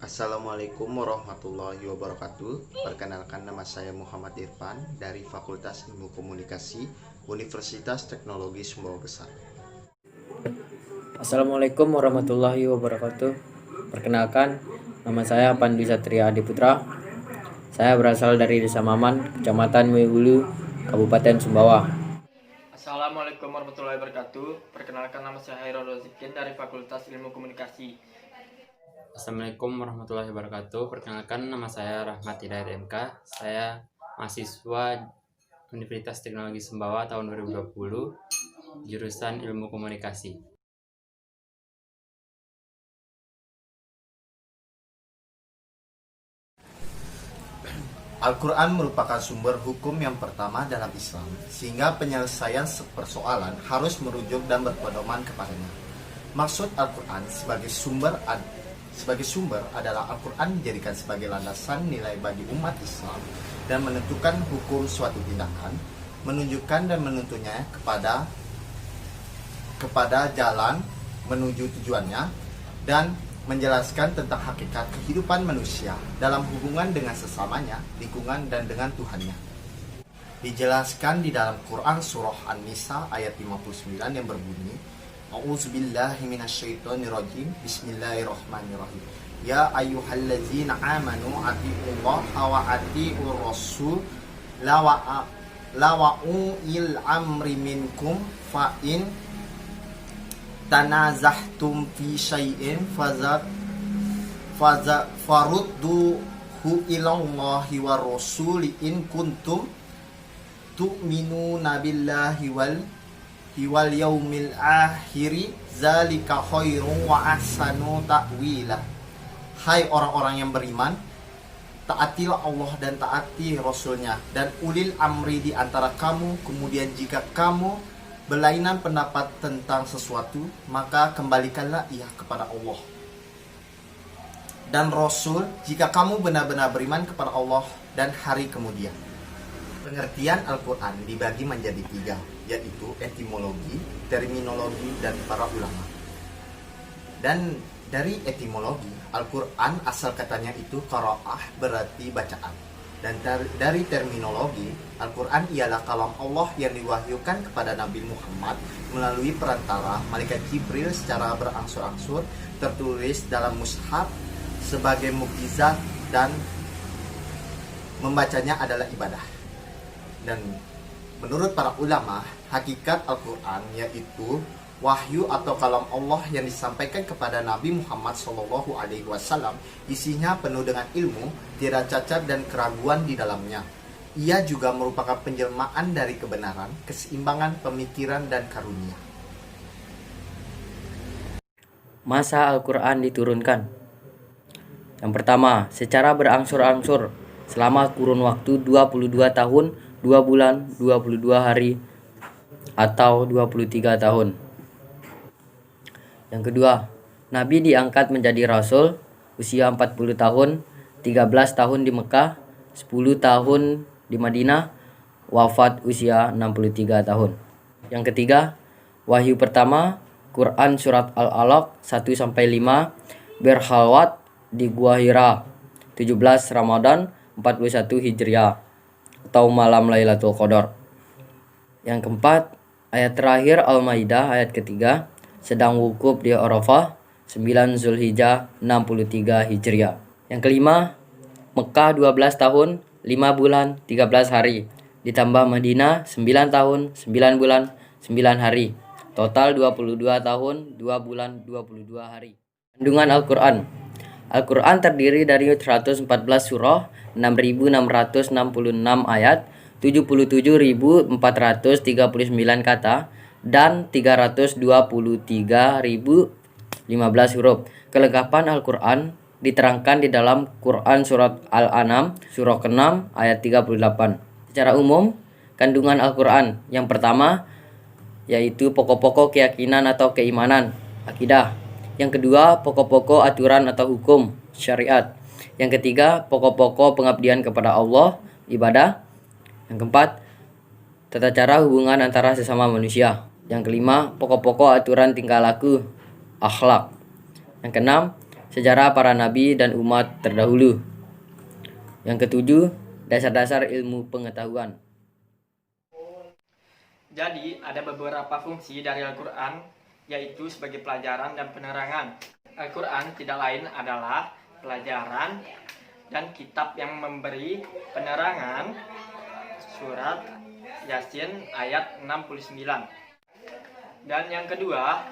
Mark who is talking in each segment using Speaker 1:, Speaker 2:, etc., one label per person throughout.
Speaker 1: Assalamualaikum warahmatullahi wabarakatuh. Perkenalkan, nama saya Muhammad Irfan dari Fakultas Ilmu Komunikasi Universitas Teknologi Sumbawa Besar.
Speaker 2: Assalamualaikum warahmatullahi wabarakatuh. Perkenalkan, nama saya Pandu Satria Adiputra. Saya berasal dari Desa Maman, Kecamatan Muihulu, Kabupaten Sumbawa.
Speaker 3: Assalamualaikum warahmatullahi wabarakatuh. Perkenalkan, nama saya Hairul Rozikin dari Fakultas Ilmu Komunikasi.
Speaker 4: Assalamualaikum warahmatullahi wabarakatuh. Perkenalkan, nama saya Rahmat Hidayat MK. Saya mahasiswa Universitas Teknologi Sumbawa tahun 2020, jurusan Ilmu Komunikasi.
Speaker 1: Al-Quran merupakan sumber hukum yang pertama dalam Islam, sehingga penyelesaian persoalan harus merujuk dan berpedoman kepadanya. Maksud Al-Quran sebagai sumber adalah Al-Quran dijadikan sebagai landasan nilai bagi umat Islam dan menentukan hukum suatu tindakan, menunjukkan dan menuntunnya kepada jalan menuju tujuannya, dan menjelaskan tentang hakikat kehidupan manusia dalam hubungan dengan sesamanya, lingkungan, dan dengan Tuhannya. Dijelaskan di dalam Quran surah An-Nisa ayat 59 yang berbunyi, A'udzubillahi minasyaitonirrajim, Bismillahirrahmanirrahim. Ya ayyuhalladzina amanu atiullaha wa atiur rasul lawa'il amri minkum fa'in tanazahtum fi syai'in farudduhu ilallahi wa rasuli in kuntum tu'minuna billahi wal yaumil akhiri zalika khairun wa ahsanu ta'wila. Hai orang-orang yang beriman, taatilah Allah dan taati Rasulnya dan ulil amri di antara kamu. Kemudian jika kamu berlainan pendapat tentang sesuatu, maka kembalikanlah ia kepada Allah dan Rasul jika kamu benar-benar beriman kepada Allah dan hari kemudian. Pengertian Al-Quran dibagi menjadi 3, yaitu etimologi, terminologi, dan para ulama. Dan dari etimologi, Al-Quran asal katanya itu qiraah, berarti bacaan. Dan dari terminologi, Al-Quran ialah kalam Allah yang diwahyukan kepada Nabi Muhammad melalui perantara malaikat Jibril secara berangsur-angsur, tertulis dalam mushaf sebagai mukjizat, dan membacanya adalah ibadah. Dan menurut para ulama, hakikat Al-Quran yaitu wahyu atau kalam Allah yang disampaikan kepada Nabi Muhammad SAW. Isinya penuh dengan ilmu, tiada cacat dan keraguan di dalamnya. Ia juga merupakan penjelmaan dari kebenaran, keseimbangan pemikiran, dan karunia.
Speaker 2: Masa Al-Quran diturunkan. Yang pertama, secara berangsur-angsur selama kurun waktu 22 tahun, 2 bulan, 22 hari, atau 23 tahun. Yang kedua, Nabi diangkat menjadi Rasul usia 40 tahun, 13 tahun di Mekah, 10 tahun di Madinah, wafat usia 63 tahun. Yang ketiga, wahyu pertama, Quran Surat Al-Alaq 1-5, berkhalwat di Gua Hira, 17 Ramadan 41 Hijriah, atau malam Lailatul Qadar. Yang keempat, ayat terakhir Al-Maidah ayat ketiga, sedang wukuf di Arafah 9 Zulhijjah 63 Hijriah. Yang kelima, Mekah 12 tahun 5 bulan 13 hari, ditambah Madinah 9 tahun 9 bulan 9 hari, total 22 tahun 2 bulan 22 hari. Kandungan Al-Quran. Al-Quran terdiri dari 114 surah, 6.666 ayat, 77.439 kata, dan 323.015 huruf. Kelengkapan Al-Quran diterangkan di dalam Quran Surat Al-An'am, surah ke-6 ayat 38. Secara umum, kandungan Al-Quran yang pertama yaitu pokok-pokok keyakinan atau keimanan, akidah. Yang kedua, pokok-pokok aturan atau hukum, syariat. Yang ketiga, pokok-pokok pengabdian kepada Allah, ibadah. Yang keempat, tata cara hubungan antara sesama manusia. Yang kelima, pokok-pokok aturan tingkah laku, akhlak. Yang keenam, sejarah para nabi dan umat terdahulu. Yang ketujuh, dasar-dasar ilmu pengetahuan.
Speaker 3: Jadi, ada beberapa fungsi dari Al-Quran, yaitu sebagai pelajaran dan penerangan. Al-Quran tidak lain adalah pelajaran dan kitab yang memberi penerangan. Surat Yasin ayat 69. Dan yang kedua,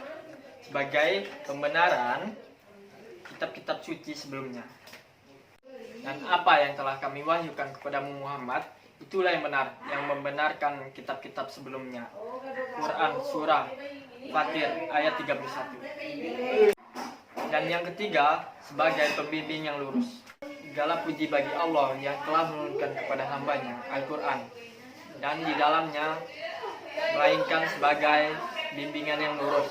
Speaker 3: sebagai pembenaran kitab-kitab suci sebelumnya. Dan apa yang telah kami wahyukan kepadamu Muhammad, itulah yang benar, yang membenarkan kitab-kitab sebelumnya. Quran Surah Fatir ayat 31. Dan yang ketiga, sebagai pembimbing yang lurus. Segala puji bagi Allah yang telah menurunkan kepada hambanya Al-Quran, dan di dalamnya melainkan sebagai bimbingan yang lurus.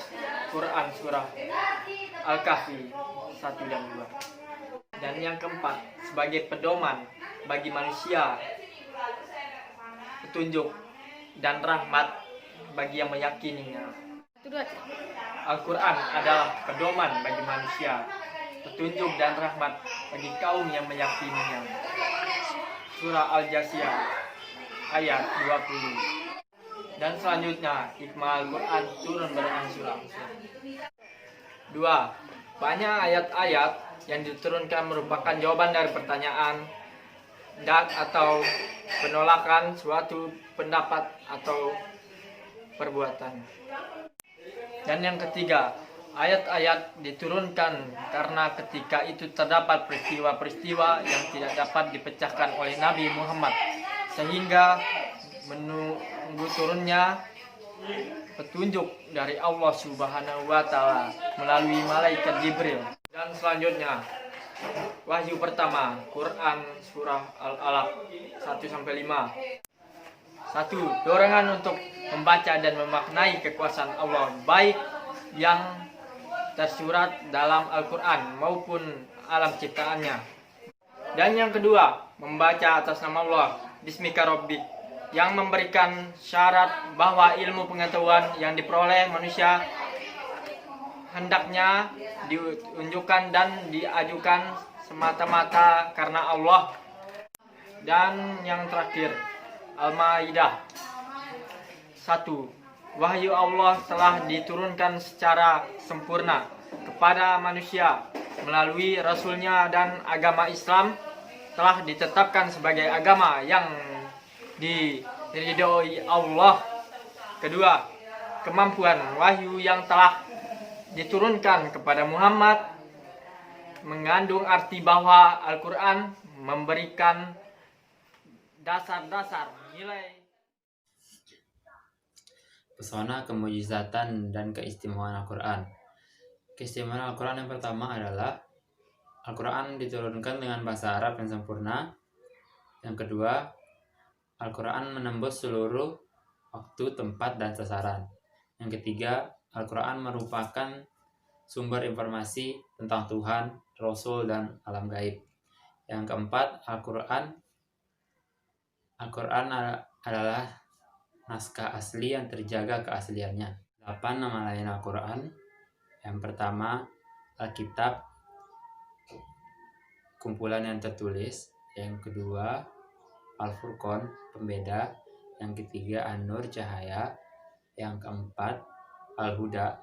Speaker 3: Quran Surah Al-Kahfi 1 dan 2. Dan yang keempat, sebagai pedoman bagi manusia, petunjuk dan rahmat bagi yang meyakininya. Al-Quran adalah pedoman bagi manusia, petunjuk dan rahmat bagi kaum yang meyakininya. Surah Al-Jasiyah ayat 20. Dan selanjutnya, hikmah Al-Quran turun berangsur-angsur. 2. Banyak ayat-ayat yang diturunkan merupakan jawaban dari pertanyaan dan atau penolakan suatu pendapat atau perbuatan. Dan yang ketiga, ayat-ayat diturunkan karena ketika itu terdapat peristiwa-peristiwa yang tidak dapat dipecahkan oleh Nabi Muhammad, sehingga menunggu turunnya petunjuk dari Allah Subhanahu wa Ta'ala melalui malaikat Jibril. Dan selanjutnya, wahyu pertama, Quran Surah Al-Alaq 1-5. 1. Dorongan untuk membaca dan memaknai kekuasaan Allah, baik yang tersurat dalam Al-Quran maupun alam ciptaannya. Dan yang kedua, membaca atas nama Allah, Bismika Rabbik, yang memberikan syarat bahwa ilmu pengetahuan yang diperoleh manusia hendaknya diunjukkan dan diajukan semata-mata karena Allah. Dan yang terakhir, Al-Maidah 1. Wahyu Allah telah diturunkan secara sempurna kepada manusia melalui Rasulnya, dan agama Islam telah ditetapkan sebagai agama yang diridhoi Allah. Kedua, kemampuan wahyu yang telah diturunkan kepada Muhammad mengandung arti bahwa Al-Quran memberikan dasar-dasar nilai.
Speaker 4: Pesona, kemujizatan, dan keistimewaan Al-Quran. Keistimewaan Al-Quran yang pertama adalah Al-Quran diturunkan dengan bahasa Arab yang sempurna. Yang kedua, Al-Quran menembus seluruh waktu, tempat, dan sasaran. Yang ketiga, Al-Quran merupakan sumber informasi tentang Tuhan, Rasul, dan alam gaib. Yang keempat, Al-Quran adalah naskah asli yang terjaga keasliannya. 8 nama lain Al-Quran. Yang pertama, Alkitab, kumpulan yang tertulis. Yang kedua, Al-Furqan, pembeda. Yang ketiga, An-Nur, cahaya. Yang keempat, Al-Huda,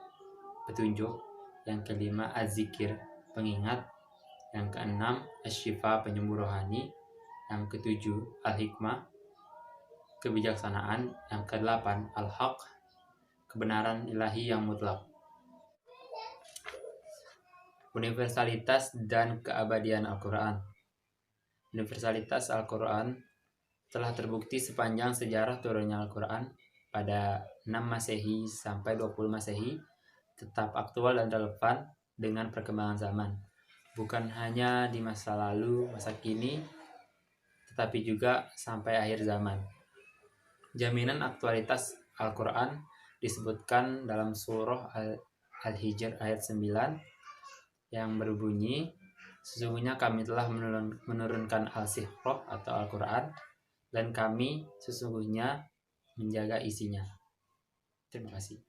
Speaker 4: petunjuk. Yang kelima, Az-Zikir, pengingat. Yang keenam, Asy-Syifa, penyembuh rohani. Yang ketujuh, Al-Hikmah, kebijaksanaan. Yang kedelapan, Al-Haq, kebenaran ilahi yang mutlak. Universalitas dan keabadian Al-Quran. Universalitas Al-Quran telah terbukti sepanjang sejarah turunnya Al-Quran pada 6 Masehi sampai 20 Masehi, tetap aktual dan relevan dengan perkembangan zaman. Bukan hanya di masa lalu, masa kini, tetapi juga sampai akhir zaman. Jaminan aktualitas Al-Quran disebutkan dalam surah Al-Hijr ayat 9 yang berbunyi, sesungguhnya kami telah menurunkan Al-Sihroh atau Al-Quran, dan kami sesungguhnya menjaga isinya. Terima kasih.